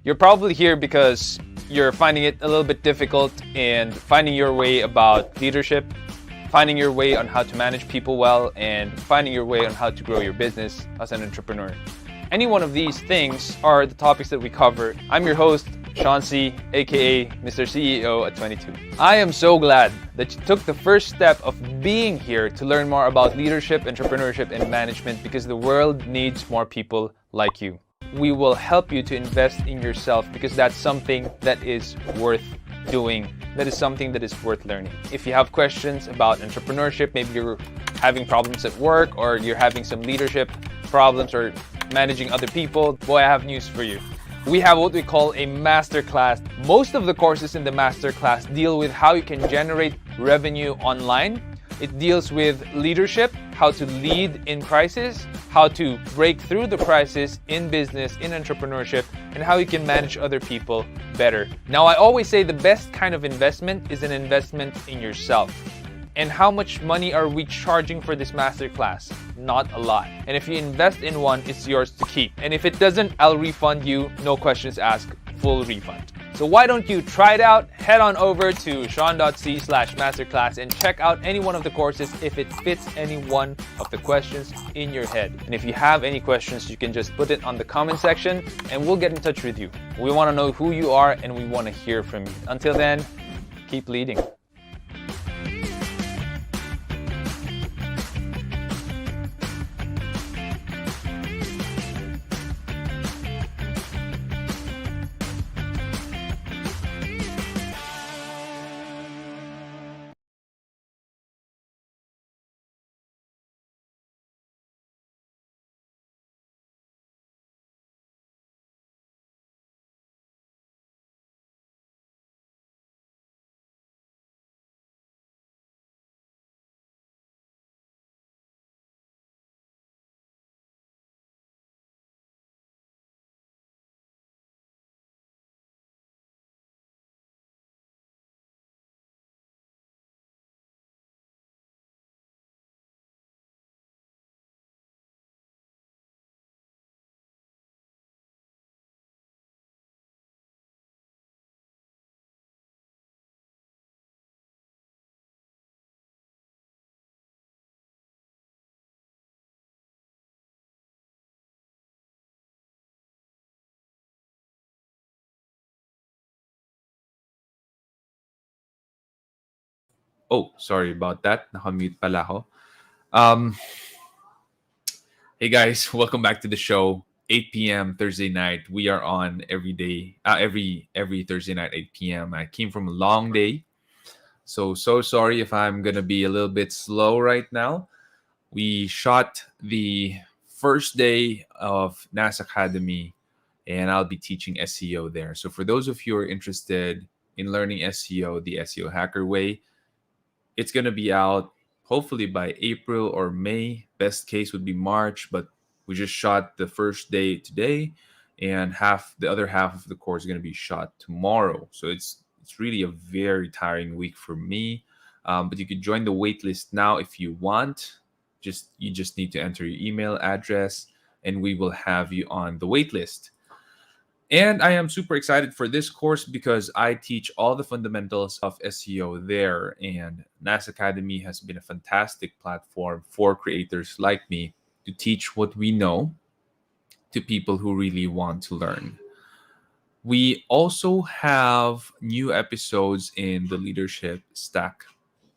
You're probably here because you're finding it a little bit difficult in finding your way about leadership, finding your way on how to manage people well, and finding your way on how to grow your business as an entrepreneur. Any one of these things are the topics that we cover. I'm your host, Sean C., aka Mr. CEO at 22. I am so glad that you took the first step of being here to learn more about leadership, entrepreneurship, and management because the world needs more people like you. We will help you to invest in yourself because that's something that is worth doing. That is something that is worth learning. If you have questions about entrepreneurship, maybe you're having problems at work or you're having some leadership problems or managing other people, boy, I have news for you. We have what we call a masterclass. Most of the courses in the masterclass deal with how you can generate revenue online. It deals with leadership, how to lead in crisis, how to break through the crisis in business, in entrepreneurship, and how you can manage other people better. Now, I always say the best kind of investment is an investment in yourself. And how much money are we charging for this masterclass? Not a lot. And if you invest in one, it's yours to keep. And if it doesn't, I'll refund you. No questions asked, full refund. So why don't you try it out? Head on over to sean.c/masterclass and check out any one of the courses if it fits any one of the questions in your head. And if you have any questions, you can just put it on the comment section and we'll get in touch with you. We want to know who you are and we want to hear from you. Until then, keep leading. Oh, sorry about that. Nakamute pala ako. Um, hey guys, welcome back to the show. 8 p.m. Thursday night. We are on every day, every Thursday night, 8 p.m. I came from a long day, so sorry if I'm gonna be a little bit slow right now. We shot the first day of NAS Academy, and I'll be teaching SEO there. So for those of you who are interested in learning SEO, the SEO Hacker Way, it's going to be out hopefully by April or May. Best case would be March, but we just shot the first day today, and the other half of the course is going to be shot tomorrow. So it's really a very tiring week for me. But you could join the waitlist now if you want. You just need to enter your email address, and we will have you on the waitlist. And I am super excited for this course because I teach all the fundamentals of SEO there. And NAS Academy has been a fantastic platform for creators like me to teach what we know to people who really want to learn. We also have new episodes in the Leadership Stack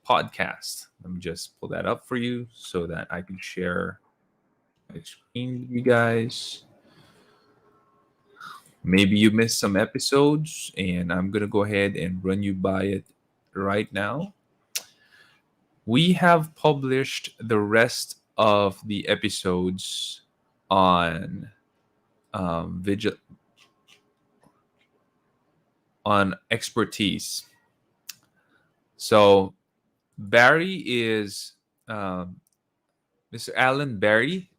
podcast. Let me just pull that up for you so that I can share my screen with you guys. Maybe you missed some episodes, and I'm going to go ahead and run you by it right now. We have published the rest of the episodes on on expertise. So Barry is Mr. Alan Barry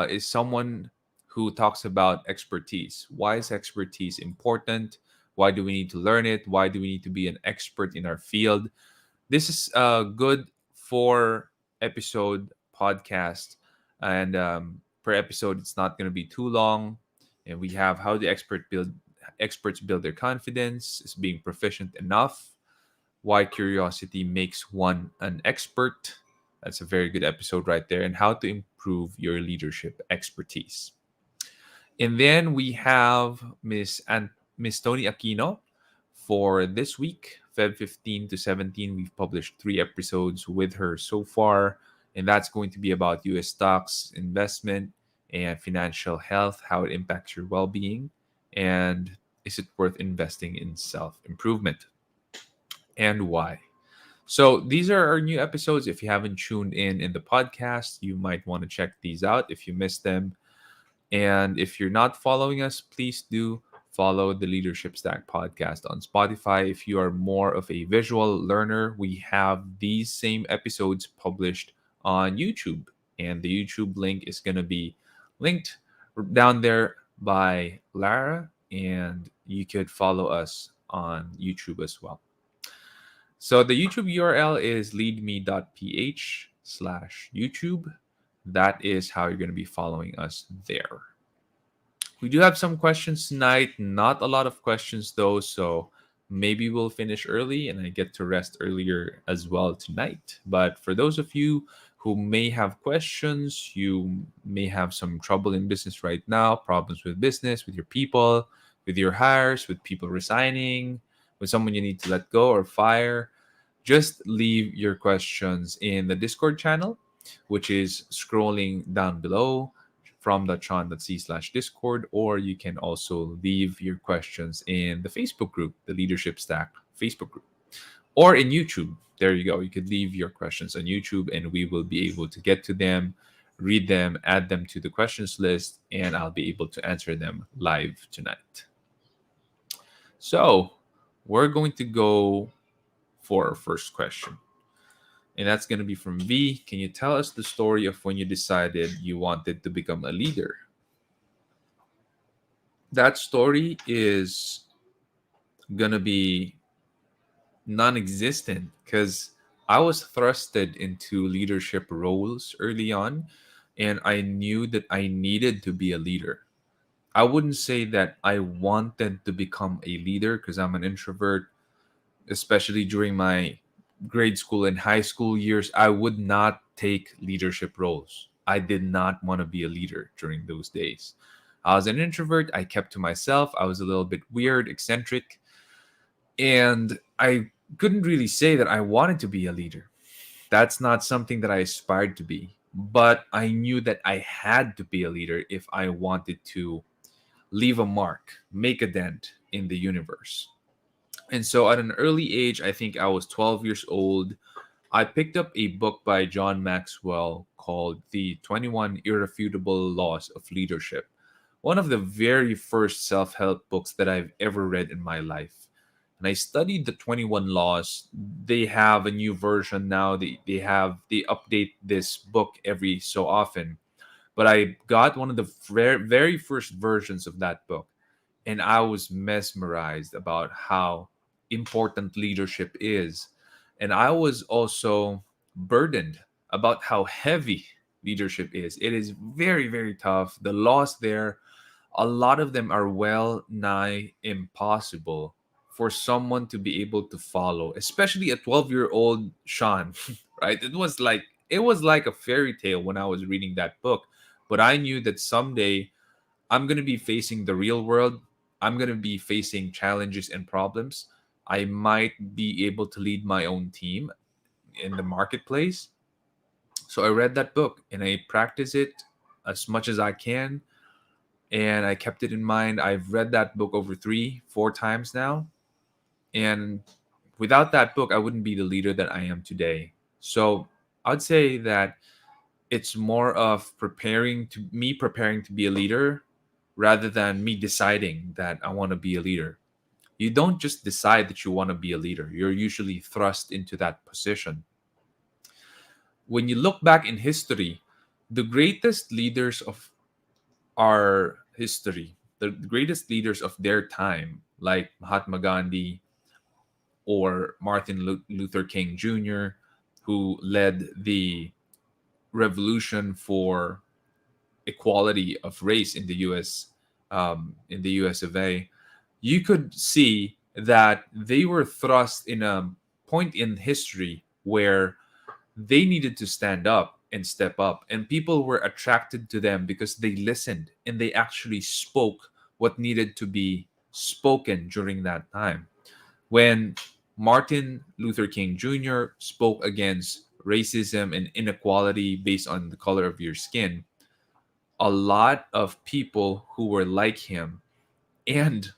is someone who talks about expertise. Why is expertise important? Why do we need to learn it? Why do we need to be an expert in our field? This is a good 4 episode podcast, and per episode, it's not going to be too long. And we have how the expert build experts build their confidence, is being proficient enough, why curiosity makes one an expert. That's a very good episode right there, and how to improve your leadership expertise. And then we have Miss Tony Aquino for this week, Feb 15 to 17. We've published 3 episodes with her so far, and that's going to be about US stocks, investment, and financial health, how it impacts your well being, and is it worth investing in self improvement, and why. So these are our new episodes. If you haven't tuned in the podcast, you might want to check these out if you missed them. And if you're not following us, please do follow the Leadership Stack podcast on Spotify. If you are more of a visual learner, we have these same episodes published on YouTube. And the YouTube link is going to be linked down there by Lara. And you could follow us on YouTube as well. So the YouTube URL is leadme.ph/YouTube. That is how you're going to be following us there. We do have some questions tonight. Not a lot of questions though, so maybe we'll finish early and I get to rest earlier as well tonight. But for those of you who may have questions, you may have some trouble in business right now, problems with business, with your people, with your hires, with people resigning, with someone you need to let go or fire, just leave your questions in the Discord channel, which is scrolling down below from the chan.c/discord, or you can also leave your questions in the Facebook group, the Leadership Stack Facebook group, or in YouTube. There you go. You could leave your questions on YouTube and we will be able to get to them, read them, add them to the questions list, and I'll be able to answer them live tonight. So we're going to go for our first question. And that's going to be from V. Can you tell us the story of when you decided you wanted to become a leader? That story is going to be non existent because I was thrusted into leadership roles early on, and I knew that I needed to be a leader. I wouldn't say that I wanted to become a leader because I'm an introvert, especially during my grade school and high school years. I would not take leadership roles. I did not want to be a leader during those days. I was an introvert. I kept to myself. I was a little bit weird, eccentric, and I couldn't really say that I wanted to be a leader. That's not something that I aspired to be, but I knew that I had to be a leader if I wanted to leave a mark, make a dent in the universe. And so at an early age, I think I was 12 years old, I picked up a book by John Maxwell called The 21 Irrefutable Laws of Leadership. One of the very first self help books that I've ever read in my life. And I studied the 21 laws. They have a new version now. They update this book every so often. But I got one of the very first versions of that book, and I was mesmerized about how important leadership is. And I was also burdened about how heavy leadership is. It is very, very tough. The laws there, a lot of them are well nigh impossible for someone to be able to follow, especially a 12-year-old Sean, right? It was like a fairy tale when I was reading that book. But I knew that someday I'm going to be facing the real world. I'm going to be facing challenges and problems. I might be able to lead my own team in the marketplace. So I read that book and I practice it as much as I can. And I kept it in mind. I've read that book over 3, 4 times now. And without that book, I wouldn't be the leader that I am today. So I'd say that it's more of preparing to be a leader rather than me deciding that I want to be a leader. You don't just decide that you want to be a leader. You're usually thrust into that position. When you look back in history, the greatest leaders of our history, the greatest leaders of their time, like Mahatma Gandhi or Martin Luther King Jr., who led the revolution for equality of race in the U.S. In the U.S. of A. you could see that they were thrust in a point in history where they needed to stand up and step up, and people were attracted to them because they listened and they actually spoke what needed to be spoken during that time. When Martin Luther King Jr. spoke against racism and inequality based on the color of your skin, a lot of people who were like him and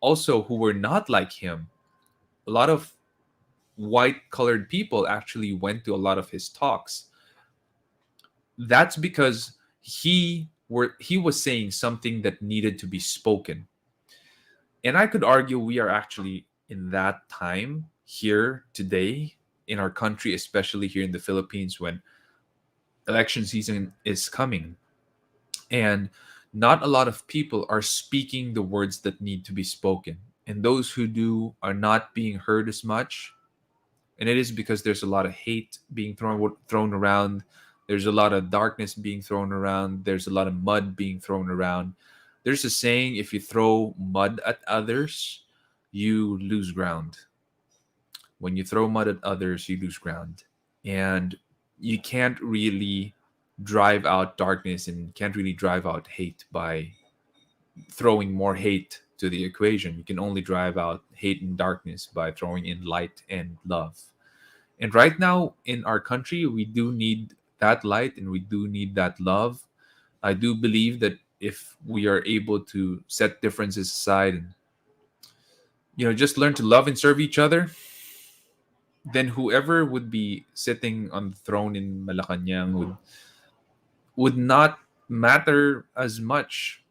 also who were not like him, a lot of white colored people actually went to a lot of his talks. That's because he was saying something that needed to be spoken. And I could argue we are actually in that time here today in our country, especially here in the Philippines, when election season is coming. And not a lot of people are speaking the words that need to be spoken. And those who do are not being heard as much. And it is because there's a lot of hate being thrown around. There's a lot of darkness being thrown around. There's a lot of mud being thrown around. There's a saying: if you throw mud at others, you lose ground. When you throw mud at others, you lose ground. And you can't really drive out darkness and can't really drive out hate by throwing more hate to the equation. You can only drive out hate and darkness by throwing in light and love. And right now in our country, we do need that light and we do need that love. I do believe that if we are able to set differences aside and just learn to love and serve each other, then whoever would be sitting on the throne in Malacanang would not matter as much,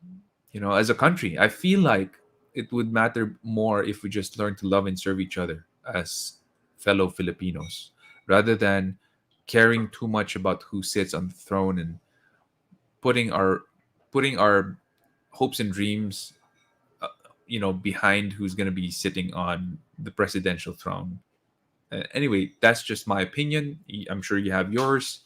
as a country. I feel like it would matter more if we just learn to love and serve each other as fellow Filipinos, rather than caring too much about who sits on the throne and putting our putting our hopes and dreams, behind who's going to be sitting on the presidential throne. Anyway, that's just my opinion. I'm sure you have yours,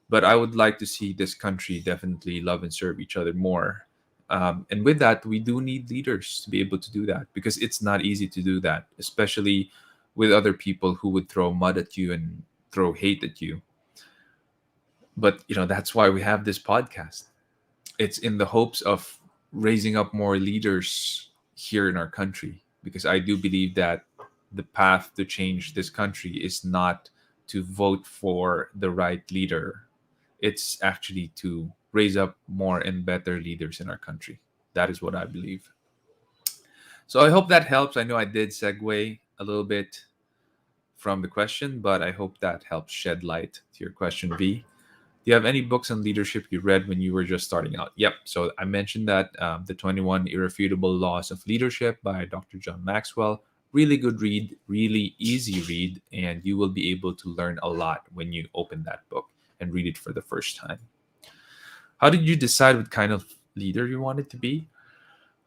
but I would like to see this country definitely love and serve each other more. And with that, we do need leaders to be able to do that, because it's not easy to do that, especially with other people who would throw mud at you and throw hate at you. But that's why we have this podcast. It's in the hopes of raising up more leaders here in our country, because I do believe that the path to change this country is not to vote for the right leader. It's actually to raise up more and better leaders in our country. That is what I believe. So I hope that helps. I know I did segue a little bit from the question, but I hope that helps shed light to your question, V. Do you have any books on leadership you read when you were just starting out? Yep. So I mentioned that the 21 Irrefutable Laws of Leadership by Dr. John Maxwell. Really good read, really easy read, and you will be able to learn a lot when you open that book and read it for the first time. How did you decide what kind of leader you wanted to be?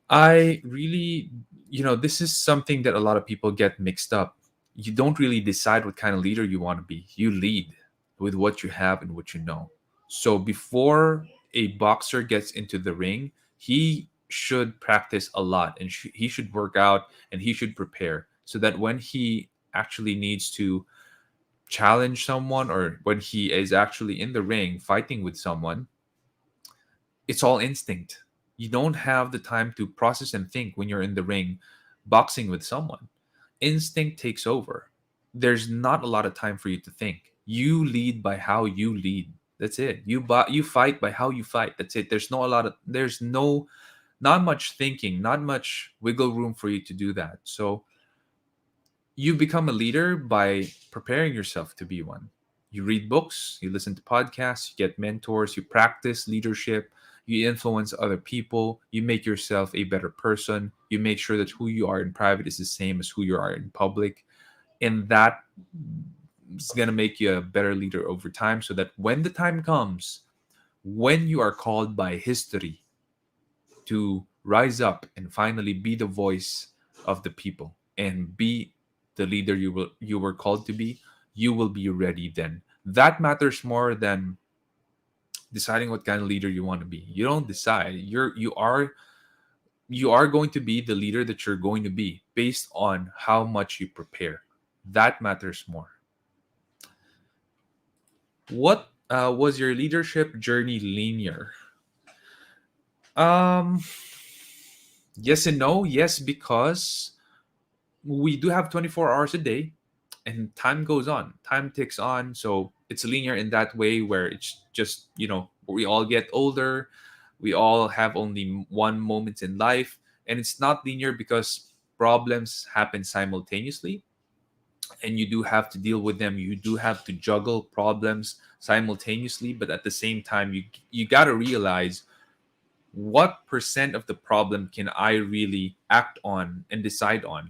I really, this is something that a lot of people get mixed up. You don't really decide what kind of leader you want to be. You lead with what you have and what you know. So before a boxer gets into the ring, he should practice a lot, and he should work out and he should prepare, so that when he actually needs to challenge someone, or when he is actually in the ring fighting with someone, it's all instinct. You don't have the time to process and think when you're in the ring boxing with someone. Instinct takes over. There's not a lot of time for you to think. You lead by how you lead. That's it. You fight by how you fight. That's it. There's no not much thinking, not much wiggle room for you to do that. So you become a leader by preparing yourself to be one. You read books, you listen to podcasts, you get mentors, you practice leadership, you influence other people, you make yourself a better person, you make sure that who you are in private is the same as who you are in public. And that is going to make you a better leader over time, so that when the time comes, when you are called by history to rise up and finally be the voice of the people and be the leader you were called to be, you will be ready then. That matters more than deciding what kind of leader you want to be. You don't decide. You are you are going to be the leader that you're going to be based on how much you prepare. That matters more. What was your leadership journey linear? Um, yes and no. Yes, because we do have 24 hours a day and time goes on, time ticks on. So it's linear in that way where it's just, we all get older. We all have only one moment in life. And it's not linear because problems happen simultaneously and you do have to deal with them. You do have to juggle problems simultaneously. But at the same time, you got to realize what percent of the problem can I really act on and decide on,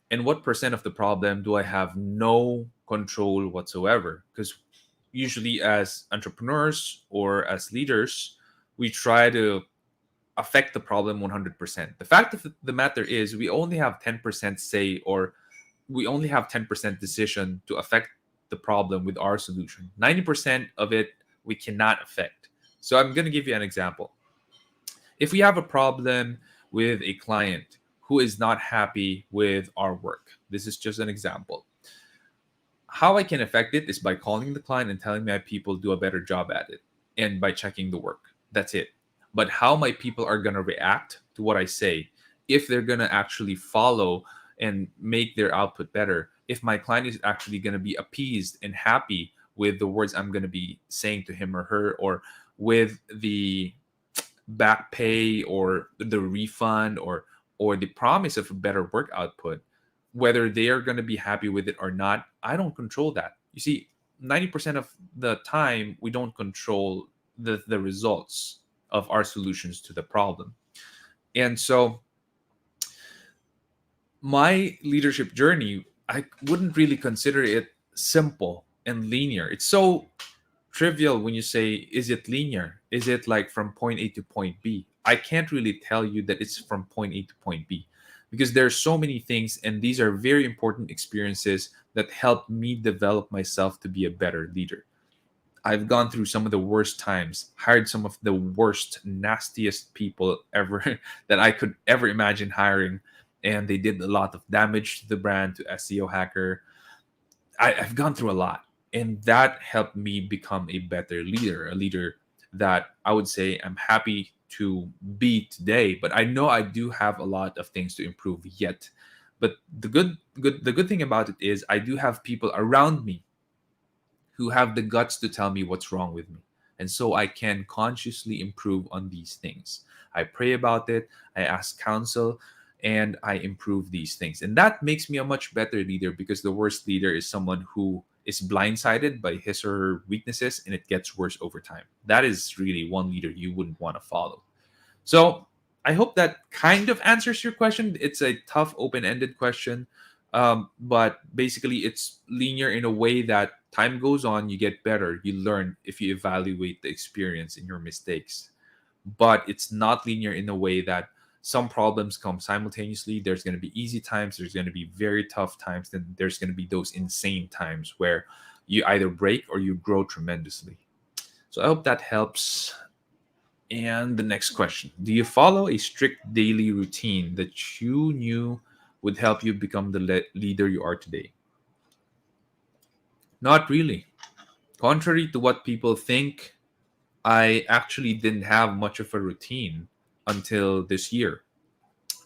and what percent of the problem do I have no control whatsoever. Because usually as entrepreneurs or as leaders, we try to affect the problem 100%. The fact of the matter is we only have 10% say, or we only have 10% decision to affect the problem with our solution. 90% of it we cannot affect. So I'm going to give you an example. If we have a problem with a client who is not happy with our work, this is just an example. How I can affect it is by calling the client and telling my people do a better job at it, and by checking the work. That's it. But how my people are going to react to what I say, if they're going to actually follow and make their output better, if my client is actually going to be appeased and happy with the words I'm going to be saying to him or her, or with the back pay or the refund, or the promise of a better work output, whether they are going to be happy with it or not, I don't control that. You see, 90% of the time we don't control the results of our solutions to the problem. And so my leadership journey, I wouldn't really consider it simple and linear. It's so trivial when you say, is it linear? Is it like from point A to point B? I can't really tell you that it's from point A to point B, because there's so many things, and these are very important experiences that help me develop myself to be a better leader. I've gone through some of the worst times, hired some of the worst, nastiest people ever that I could ever imagine hiring, and they did a lot of damage to the brand, to SEO Hacker. I've gone through a lot, and that helped me become a better leader, a leader that I would say I'm happy to be today. But I know I do have a lot of things to improve yet. But the good thing about it is I do have people around me who have the guts to tell me what's wrong with me. And so I can consciously improve on these things. I pray about it, I ask counsel, and I improve these things. And that makes me a much better leader, because the worst leader is someone who is blindsided by his or her weaknesses and it gets worse over time. That is really one leader you wouldn't want to follow. So I hope that kind of answers your question. It's a tough, open ended question. But basically, it's linear in a way that time goes on, you get better, you learn if you evaluate the experience and your mistakes. But it's not linear in a way that some problems come simultaneously. There's going to be easy times, there's going to be very tough times, then there's going to be those insane times where you either break or you grow tremendously. So I hope that helps. And the next question: do you follow a strict daily routine that you knew would help you become the leader you are today? Not really. Contrary to what people think, I actually didn't have much of a routine until this year.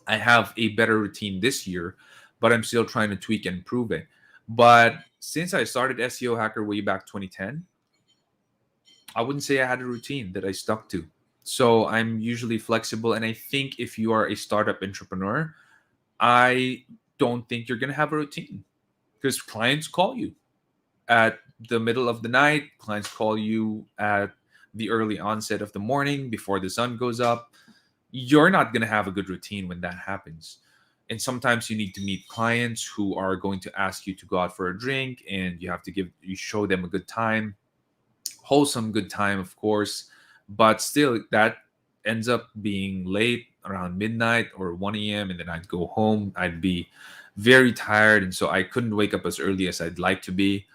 I have a better routine this year, but I'm still trying to tweak and improve it. But since I started SEO Hacker way back 2010, I wouldn't say I had a routine that I stuck to. So I'm usually flexible. And I think if you are a startup entrepreneur, I don't think you're going to have a routine, because clients call you at the middle of the night, clients call you at the early onset of the morning before the sun goes up. You're not going to have a good routine when that happens. And sometimes you need to meet clients who are going to ask you to go out for a drink, and you show them a good time, wholesome good time, of course. But still, that ends up being late, around midnight or 1 a.m. And then I'd go home. I'd be very tired. And so I couldn't wake up as early as I'd like to be.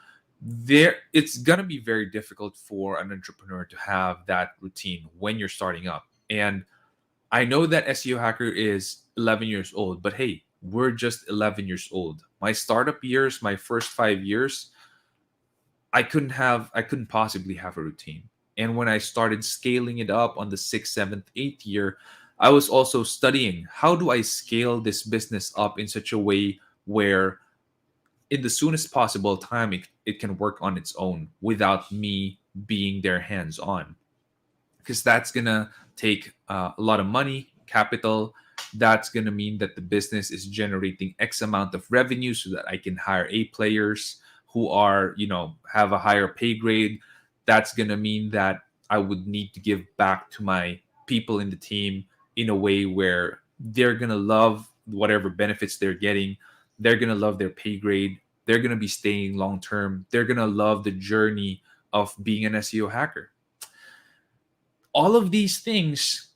It's going to be very difficult for an entrepreneur to have that routine when you're starting up. And I know that SEO Hacker is 11 years old, but hey, we're just 11 years old. My startup years, my first 5 years, I couldn't possibly have a routine. And when I started scaling it up on the sixth, seventh, eighth year, I was also studying how do I scale this business up in such a way where in the soonest possible time it can work on its own without me being there hands on, because that's gonna take a lot of money, capital. That's gonna mean that the business is generating X amount of revenue so that I can hire A players who are, have a higher pay grade. That's gonna mean that I would need to give back to my people in the team in a way where they're gonna love whatever benefits they're getting. They're gonna love their pay grade. They're gonna be staying long term. They're gonna love the journey of being an SEO hacker. All of these things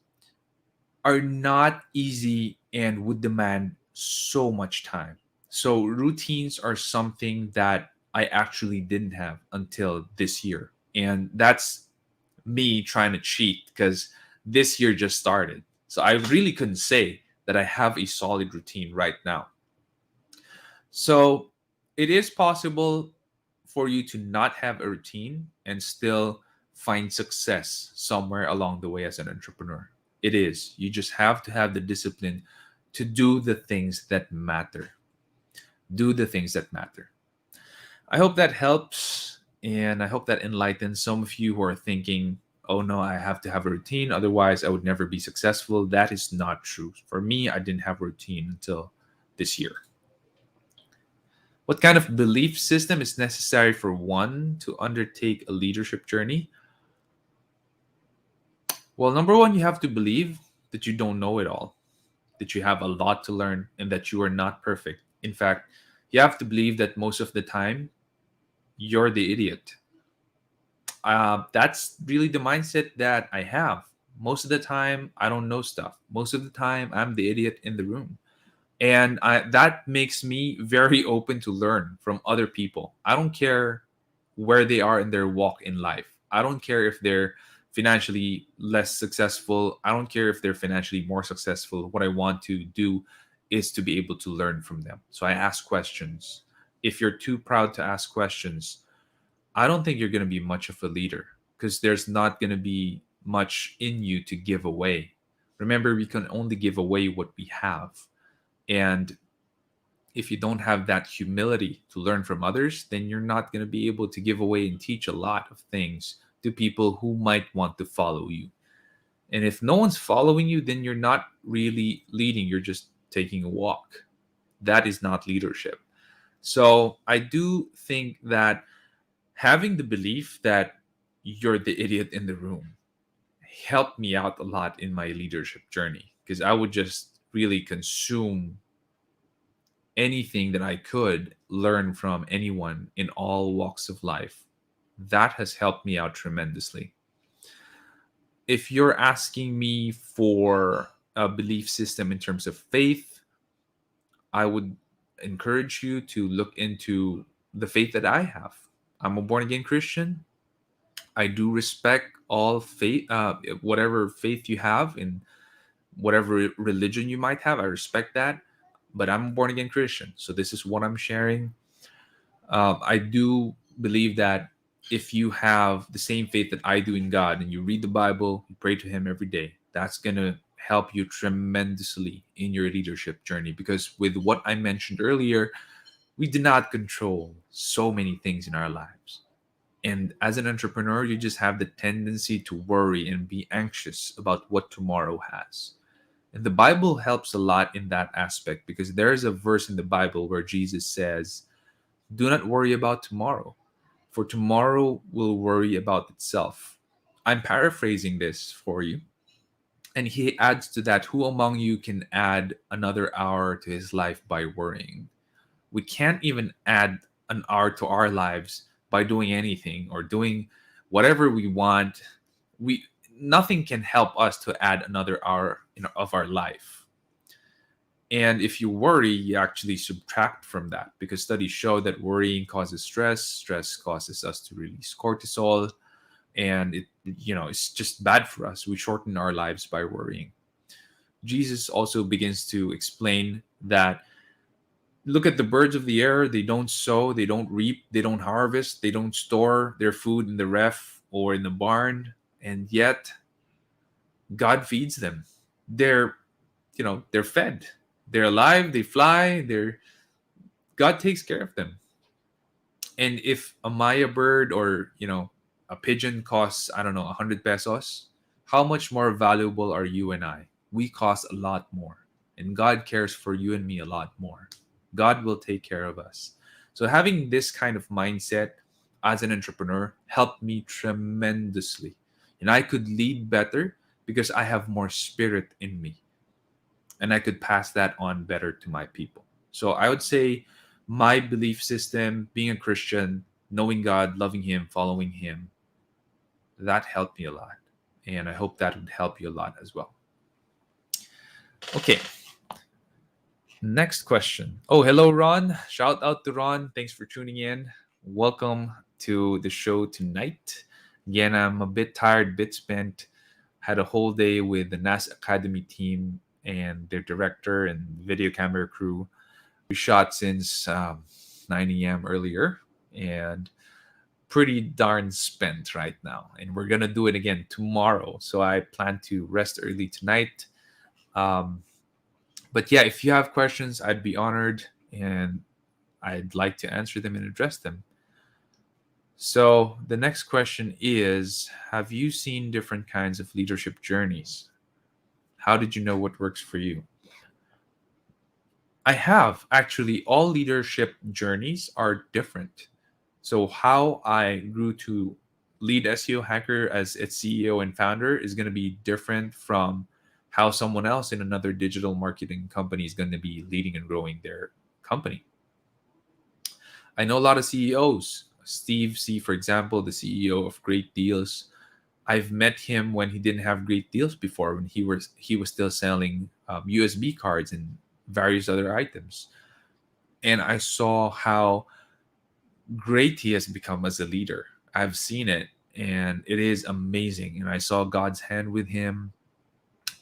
are not easy and would demand so much time. So, routines are something that I actually didn't have until this year. And that's me trying to cheat because this year just started. So, I really couldn't say that I have a solid routine right now. So, it is possible for you to not have a routine and still find success somewhere along the way as an entrepreneur. It is. You just have to have the discipline to do the things that matter. Do the things that matter. I hope that helps, and I hope that enlightens some of you who are thinking, oh no, I have to have a routine, otherwise I would never be successful. That is not true. For me, I didn't have a routine until this year. What kind of belief system is necessary for one to undertake a leadership journey? Well, number one, you have to believe that you don't know it all, that you have a lot to learn, and that you are not perfect. In fact, you have to believe that most of the time, you're the idiot. That's really the mindset that I have. Most of the time, I don't know stuff. Most of the time, I'm the idiot in the room. And that makes me very open to learn from other people. I don't care where they are in their walk in life. I don't care if they're financially less successful. I don't care if they're financially more successful. What I want to do is to be able to learn from them. So I ask questions. If you're too proud to ask questions, I don't think you're going to be much of a leader because there's not going to be much in you to give away. Remember, we can only give away what we have. And if you don't have that humility to learn from others, then you're not going to be able to give away and teach a lot of things to people who might want to follow you. And if no one's following you, then you're not really leading, you're just taking a walk. That is not leadership. So I do think that having the belief that you're the idiot in the room helped me out a lot in my leadership journey, because I would just really consume anything that I could learn from anyone in all walks of life. That has helped me out tremendously. If you're asking me for a belief system in terms of faith, I would encourage you to look into the faith that I have. I'm a born again Christian. I do respect all faith, whatever faith you have in whatever religion you might have. I respect that, but I'm a born again Christian, so this is what I'm sharing. I do believe that if you have the same faith that I do in God and you read the Bible, you pray to Him every day, that's gonna help you tremendously in your leadership journey. Because with what I mentioned earlier, we do not control so many things in our lives. And as an entrepreneur, you just have the tendency to worry and be anxious about what tomorrow has. And the Bible helps a lot in that aspect, because there is a verse in the Bible where Jesus says, do not worry about tomorrow, for tomorrow will worry about itself. I'm paraphrasing this for you. And he adds to that, who among you can add another hour to his life by worrying? We can't even add an hour to our lives by doing anything or doing whatever we want. We Nothing can help us to add another hour of our life. And if you worry, you actually subtract from that, because studies show that worrying causes stress. Stress causes us to release cortisol, and it's just bad for us. We shorten our lives by worrying. Jesus also begins to explain that look at the birds of the air. They don't sow, they don't reap, they don't harvest, they don't store their food in the ref or in the barn, and yet God feeds them. They're, they're fed. They're alive, they fly, God takes care of them. And if a Maya bird or, a pigeon costs, I don't know, 100 pesos, how much more valuable are you and I? We cost a lot more. And God cares for you and me a lot more. God will take care of us. So having this kind of mindset as an entrepreneur helped me tremendously. And I could lead better because I have more spirit in me. And I could pass that on better to my people. So I would say my belief system, being a Christian, knowing God, loving Him, following Him, that helped me a lot. And I hope that would help you a lot as well. Okay, next question. Oh, hello, Ron. Shout out to Ron. Thanks for tuning in. Welcome to the show tonight. Again, I'm a bit tired, bit spent. Had a whole day with the NAS Academy team and their director and video camera crew. We shot since 9 a.m. earlier and pretty darn spent right now. And we're going to do it again tomorrow. So I plan to rest early tonight. Um, but yeah, if you have questions, I'd be honored and I'd like to answer them and address them. So the next question is, have you seen different kinds of leadership journeys? How did you know what works for you? I have actually. All leadership journeys are different. So how I grew to lead SEO Hacker as its CEO and founder is going to be different from how someone else in another digital marketing company is going to be leading and growing their company. I know a lot of CEOs. Steve C, for example, the CEO of Great Deals. I've met him when he didn't have great deals before, when he was still selling USB cards and various other items, and I saw how great he has become as a leader. I've seen it, and it is amazing. And I saw God's hand with him,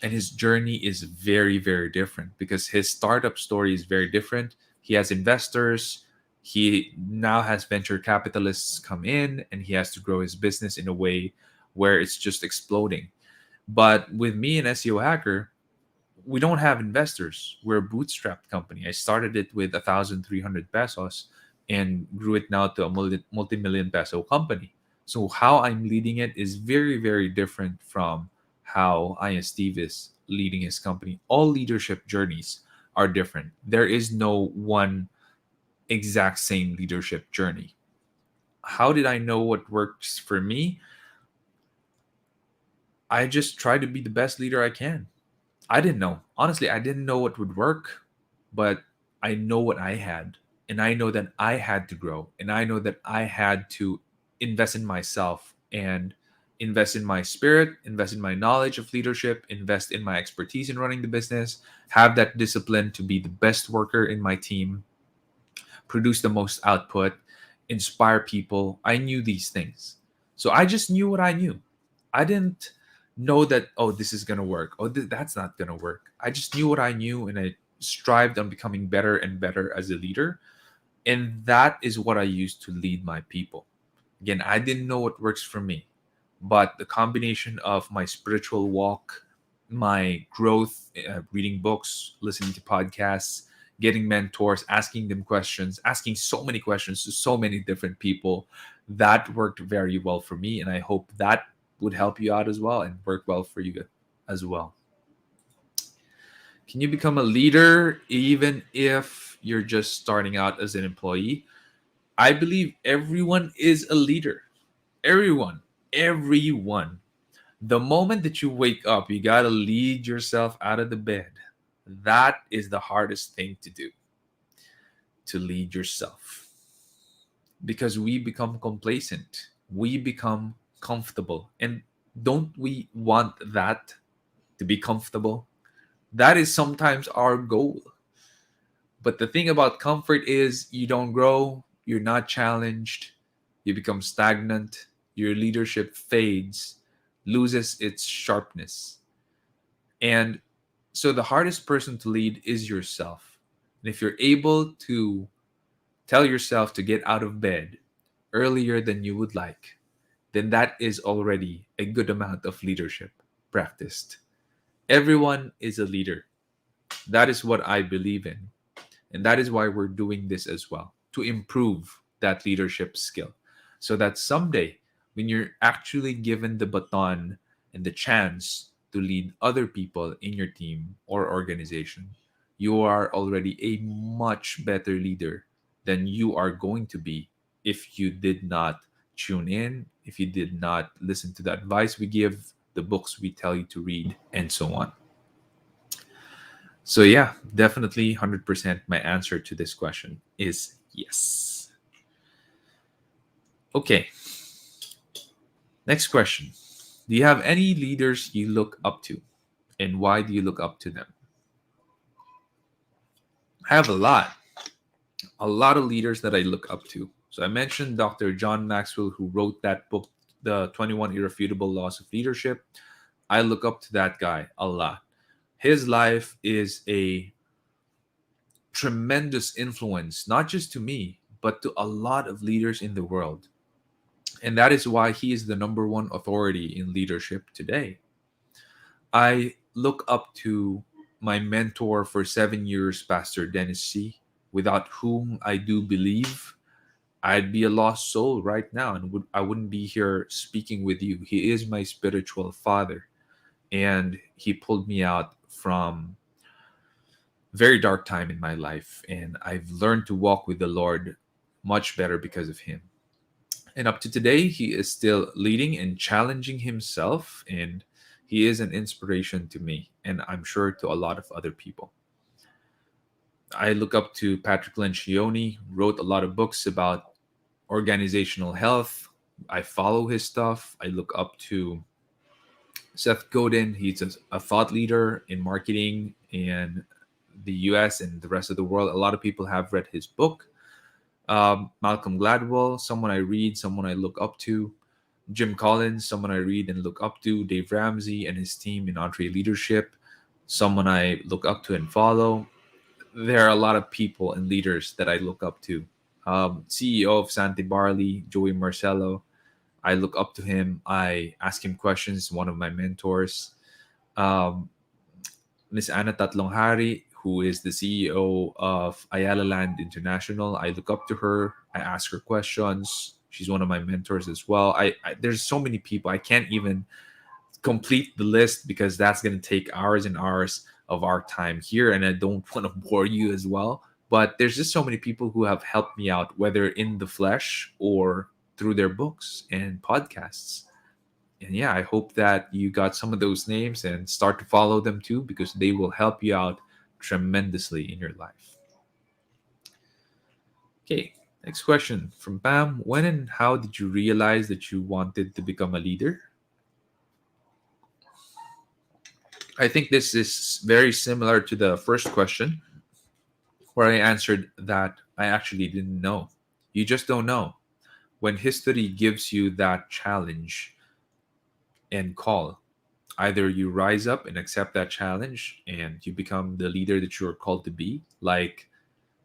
and his journey is very, very different because his startup story is very different. He has investors. He now has venture capitalists come in, and he has to grow his business in a way where it's just exploding. But with me and SEO Hacker, we don't have investors. We're a bootstrapped company. I started it with 1,300 pesos and grew it now to a multi-million peso company. So how I'm leading it is very, very different from how Steve is leading his company. All leadership journeys are different. There is no one exact same leadership journey. How did I know what works for me? I just try to be the best leader I can. I didn't know. Honestly, I didn't know what would work, but I know what I had. And I know that I had to grow. And I know that I had to invest in myself and invest in my spirit, invest in my knowledge of leadership, invest in my expertise in running the business, have that discipline to be the best worker in my team, produce the most output, inspire people. I knew these things. So I just knew what I knew. I didn't know that, oh, this is going to work. Oh, that's not going to work. I just knew what I knew, and I strived on becoming better and better as a leader. And that is what I used to lead my people. Again, I didn't know what works for me, but the combination of my spiritual walk, my growth, reading books, listening to podcasts, getting mentors, asking them questions, asking so many questions to so many different people, that worked very well for me. And I hope that would help you out as well and work well for you as well. Can you become a leader even if you're just starting out as an employee? I believe everyone is a leader. Everyone. Everyone. The moment that you wake up, you got to lead yourself out of the bed. That is the hardest thing to do, to lead yourself. Because we become complacent, we become comfortable. And don't we want that, to be comfortable? That is sometimes our goal. But the thing about comfort is you don't grow, you're not challenged, you become stagnant, your leadership fades, loses its sharpness. And So the hardest person to lead is yourself. And if you're able to tell yourself to get out of bed earlier than you would like, then that is already a good amount of leadership practiced. Everyone is a leader. That is what I believe in. And that is why we're doing this as well, to improve that leadership skill. So that someday, when you're actually given the baton and the chance to lead other people in your team or organization, you are already a much better leader than you are going to be if you did not tune in, if you did not listen to the advice we give, the books we tell you to read, and so on. So yeah, definitely 100% my answer to this question is yes. Okay, next question. Do you have any leaders you look up to and why do you look up to them? I have a lot of leaders that I look up to. So I mentioned Dr. John Maxwell, who wrote that book, The 21 Irrefutable Laws of Leadership. I look up to that guy a lot. His life is a tremendous influence, not just to me, but to a lot of leaders in the world. And that is why he is the number one authority in leadership today. I look up to my mentor for 7 years, Pastor Dennis C., without whom I do believe I'd be a lost soul right now and I wouldn't be here speaking with you. He is my spiritual father, and he pulled me out from very dark time in my life, and I've learned to walk with the Lord much better because of him. And up to today, he is still leading and challenging himself, and he is an inspiration to me, and I'm sure to a lot of other people. I look up to Patrick Lencioni, wrote a lot of books about organizational health. I follow his stuff. I look up to Seth Godin. He's a thought leader in marketing in the US and the rest of the world. A lot of people have read his book. Malcolm Gladwell, someone I read, someone I look up to. Jim Collins, someone I read and look up to. Dave Ramsey and his team in Entre Leadership, someone I look up to and follow. There are a lot of people and leaders that I look up to. CEO of Santi Barley, Joey Marcello. I look up to him. I ask him questions. One of my mentors. Um, Miss Anna Tatlonghari, who is the CEO of Ayala Land International. I look up to her. I ask her questions. She's one of my mentors as well. There's so many people. I can't even complete the list because that's going to take hours and hours of our time here, and I don't want to bore you as well. But there's just so many people who have helped me out, whether in the flesh or through their books and podcasts. And yeah, I hope that you got some of those names and start to follow them too, because they will help you out tremendously in your life. Okay, next question from Pam. When and how did you realize that you wanted to become a leader? I think this is very similar to the first question, where I answered that I actually didn't know. You just don't know. When history gives you that challenge and call, either you rise up and accept that challenge and you become the leader that you're called to be, like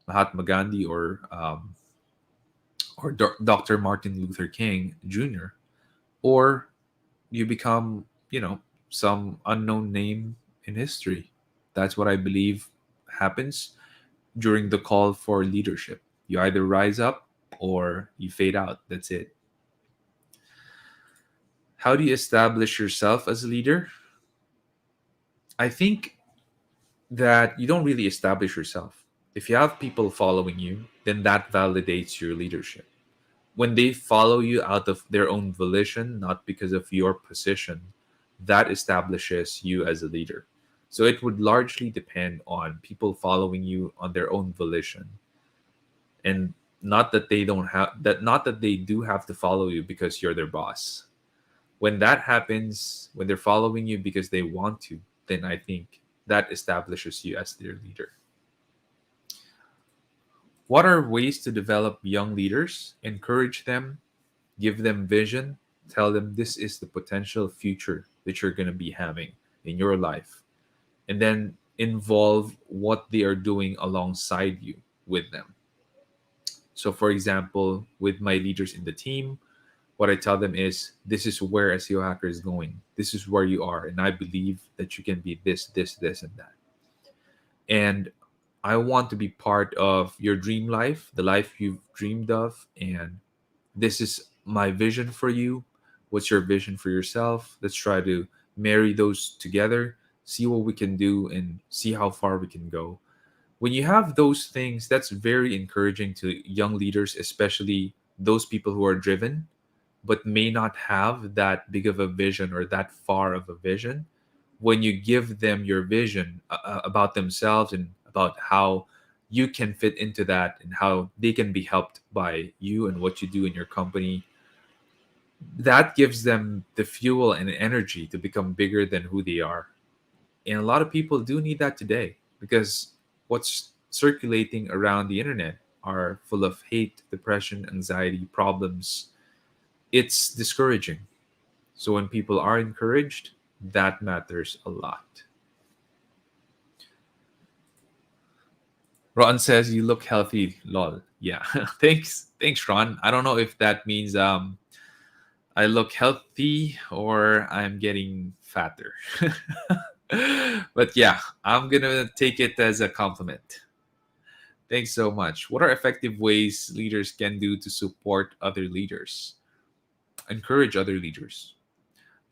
Mahatma Gandhi or Dr. Martin Luther King Jr., or you become, some unknown name in history. That's what I believe happens during the call for leadership. You either rise up or you fade out. That's it. How do you establish yourself as a leader? I think that you don't really establish yourself. If you have people following you, then that validates your leadership. When they follow you out of their own volition, not because of your position, that establishes you as a leader. So it would largely depend on people following you on their own volition, and not that they do have to follow you because you're their boss. When that happens, when they're following you because they want to, then I think that establishes you as their leader. What are ways to develop young leaders? Encourage them, give them vision, tell them this is the potential future that you're going to be having in your life. and then involve what they are doing alongside you with them. So, for example, with my leaders in the team, what I tell them is, this is where SEO Hacker is going. This is where you are. And I believe that you can be this, and that. And I want to be part of your dream life, the life you've dreamed of. And this is my vision for you. What's your vision for yourself? Let's try to marry those together, see what we can do, and see how far we can go. When you have those things, that's very encouraging to young leaders, especially those people who are driven but may not have that big of a vision or that far of a vision. When you give them your vision about themselves and about how you can fit into that and how they can be helped by you and what you do in your company, that gives them the fuel and energy to become bigger than who they are. And a lot of people do need that today, because what's circulating around the internet are full of hate, depression, anxiety, problems. It's discouraging. So when people are encouraged, that matters a lot. Ron says you look healthy, lol. Yeah. Thanks, Ron. I don't know if that means I look healthy or I'm getting fatter. But yeah, I'm gonna take it as a compliment. Thanks so much. What are effective ways leaders can do to support other leaders? Encourage other leaders.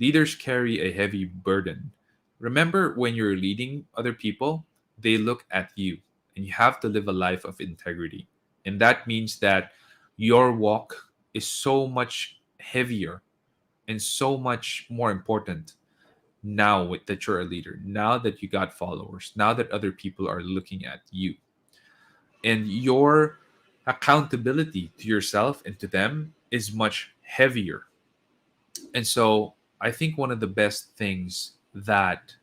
Leaders carry a heavy burden. Remember, when you're leading other people, they look at you, and you have to live a life of integrity. And that means that your walk is so much heavier and so much more important now that you're a leader, now that you got followers, now that other people are looking at you. And your accountability to yourself and to them is much heavier. And so I think one of the best things that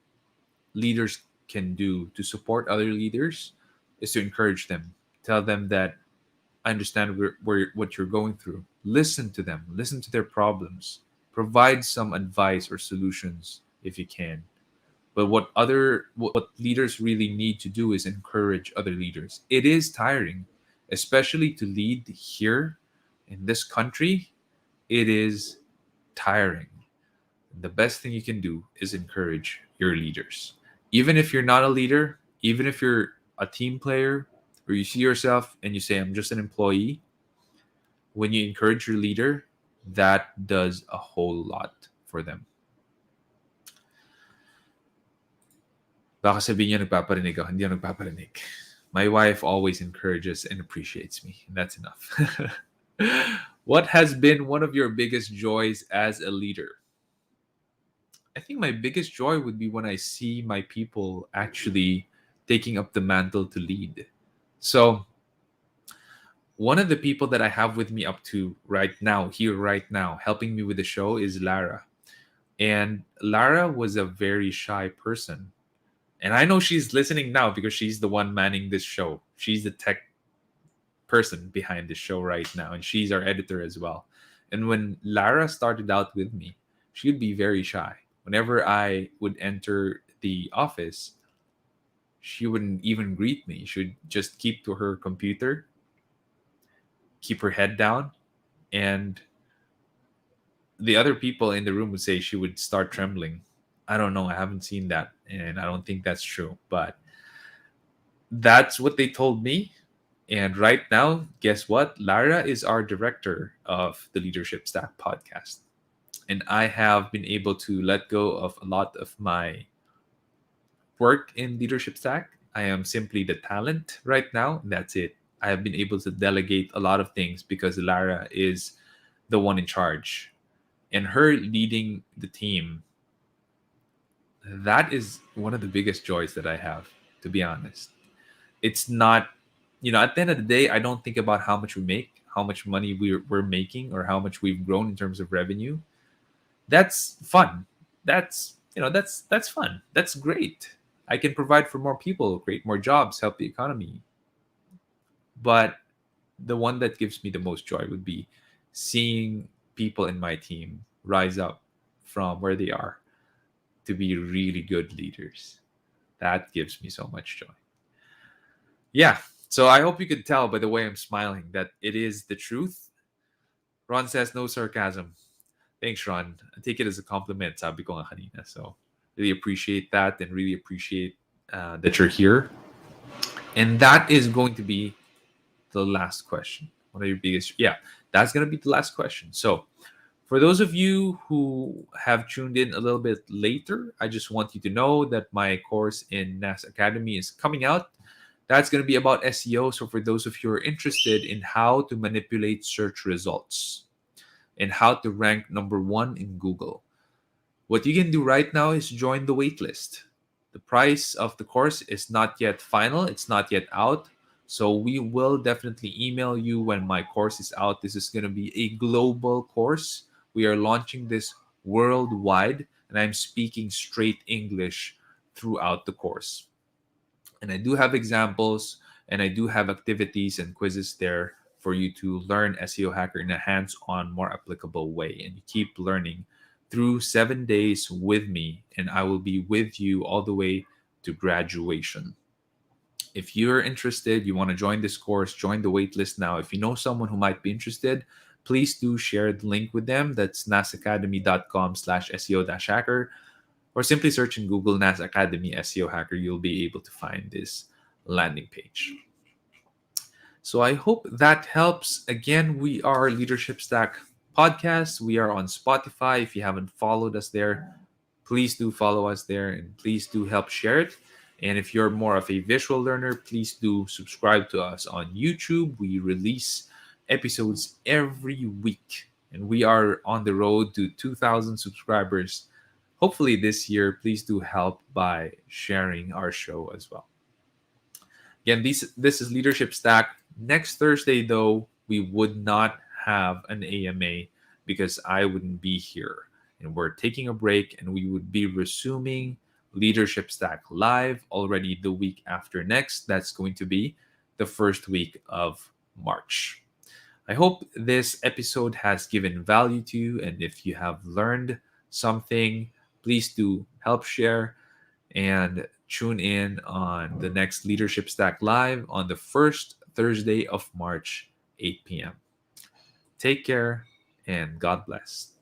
leaders can do to support other leaders is to encourage them. Tell them that I understand what you're going through. Listen to them, listen to their problems, provide some advice or solutions if you can. But what leaders really need to do is encourage other leaders. It is tiring, especially to lead here in this country. It is tiring. The best thing you can do is encourage your leaders. Even if you're not a leader, even if you're a team player, or you see yourself and you say, I'm just an employee, when you encourage your leader, that does a whole lot for them. Baka sabihin niya nagpaparinig ako, hindi ako nagpaparinig. My wife always encourages and appreciates me. And that's enough. What has been one of your biggest joys as a leader? I think my biggest joy would be when I see my people actually taking up the mantle to lead. So, one of the people that I have with me up to right now, here right now, helping me with the show is Lara. And Lara was a very shy person. And I know she's listening now because she's the one manning this show. She's the tech person behind the show right now, and she's our editor as well. And when Lara started out with me, she'd be very shy. Whenever I would enter the office, she wouldn't even greet me. She would just keep to her computer, keep her head down, and the other people in the room would say she would start trembling. I don't know. I haven't seen that, and I don't think that's true, but that's what they told me. And right now, guess what? Lara is our director of the Leadership Stack podcast. And I have been able to let go of a lot of my work in Leadership Stack. I am simply the talent right now. And that's it. I have been able to delegate a lot of things because Lara is the one in charge. And her leading the team, that is one of the biggest joys that I have, to be honest. It's not, at the end of the day, I don't think about how much we make, how much money we're making, or how much we've grown in terms of revenue. That's fun. That's fun. That's great. I can provide for more people, create more jobs, help the economy. But the one that gives me the most joy would be seeing people in my team rise up from where they are to be really good leaders. That gives me so much joy. Yeah. So I hope you could tell by the way I'm smiling that it is the truth. Ron says no sarcasm. Thanks, Ron. I take it as a compliment, sabi ko nga kanina. So really appreciate that and really appreciate that you're here. And that is going to be the last question. What are your biggest? Yeah, that's going to be the last question. So for those of you who have tuned in a little bit later, I just want you to know that my course in NAS Academy is coming out. That's going to be about SEO. So for those of you who are interested in how to manipulate search results and how to rank number one in Google, what you can do right now is join the waitlist. The price of the course is not yet final, it's not yet out. So we will definitely email you when my course is out. This is going to be a global course. We are launching this worldwide, and I'm speaking straight English throughout the course. And I do have examples and I do have activities and quizzes there for you to learn SEO Hacker in a hands on, more applicable way. And you keep learning through 7 days with me, and I will be with you all the way to graduation. If you're interested, you want to join this course, join the waitlist now. If you know someone who might be interested, please do share the link with them. That's nasacademy.com/SEO-hacker, or simply search in Google NAS Academy SEO Hacker. You'll be able to find this landing page. So I hope that helps. Again, we are Leadership Stack Podcast. We are on Spotify. If you haven't followed us there, please do follow us there and please do help share it. And if you're more of a visual learner, please do subscribe to us on YouTube. We release episodes every week, and we are on the road to 2,000 subscribers. Hopefully this year. Please do help by sharing our show as well. Again, this is Leadership Stack. Next Thursday, though, we would not have an AMA because I wouldn't be here. And we're taking a break, and we would be resuming Leadership Stack live already the week after next. That's going to be the first week of March. I hope this episode has given value to you. And if you have learned something, please do help share and tune in on the next Leadership Stack Live on the first Thursday of March, 8 p.m. Take care and God bless.